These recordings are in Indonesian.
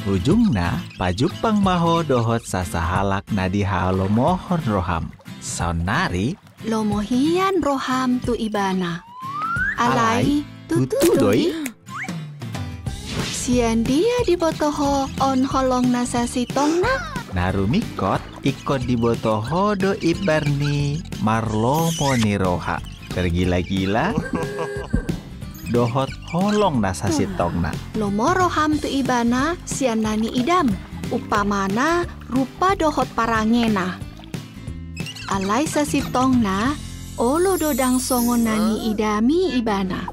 Ujungna pajupang maho dohot sasahalak nadi halo mohon roham. Saunari Lomohian roham tu ibana. Alai tutu doi. Sian dia di botoho on holong nasa sitong na. narumikot ikot dibotoho do ibarni marlomo ni roha. Tergila-gila dohot holong nasa sitongna. Lomo roham tu ibana sian nani idam. Upamana rupa dohot parangena. Alai sa sitong na olo dodang songon nani idami ibana.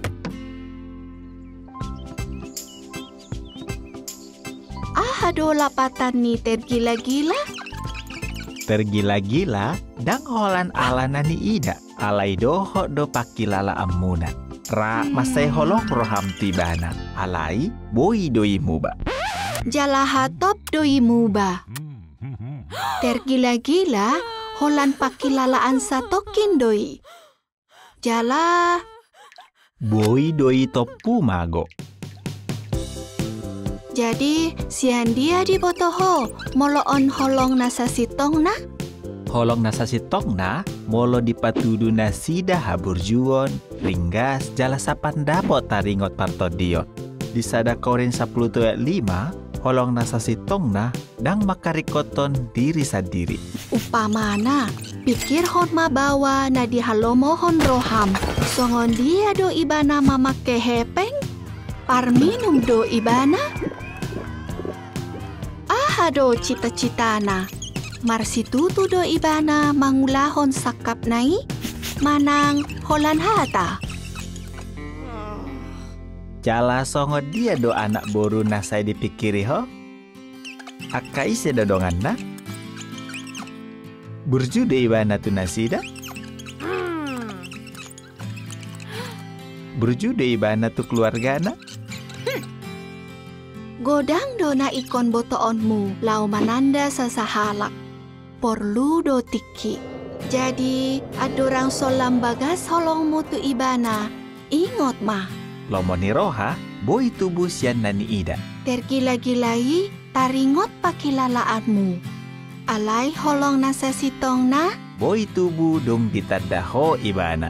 Ahado lapatan ni tergila-gila. Tergila-gila dang holan ala nani ida. Alai doho do pakilala amuna. Ra masai holong roham tibana. Alai boi doi muba. Jalahatop doi muba. Tergila-gila holan pakilalaan satokin doi. Jala Boi doi topu mago. jadi sian dia di botoho moloon holong nasa sitong na. Holong nasa sitongna molo dipatudu nasida haburjuon ringgas jala sapan dapot taringot partodion. Di sada korin 10:5 holong nasa sitongna dang makarikoton diri sadiri. Upamana pikir hon mabawa na di halomohon roham. Songon dia do ibana mamake hepeng. Parminum do ibana. Ahado cita-citana. Marsitutu do ibana mangulahon sakap nai. Manang holan hata. Jala songo dia do anak boru nasai dipikiri ho. Akai se dodongan na. Burju de ibana tu nasida. Burju de ibana tu keluarga na. Godang do na ikon botoonmu lau mananda sasahalak. Porlu do tiki. Jadi adorang solam bagas holongmu tu ibana. Ingot mah. Lomoni roha boi tubuh sian nani ida. Tergila-gilai taringot pakilalaanmu. Alai holong nasa sitong na. Boi tubuh dong ditadaho ibana.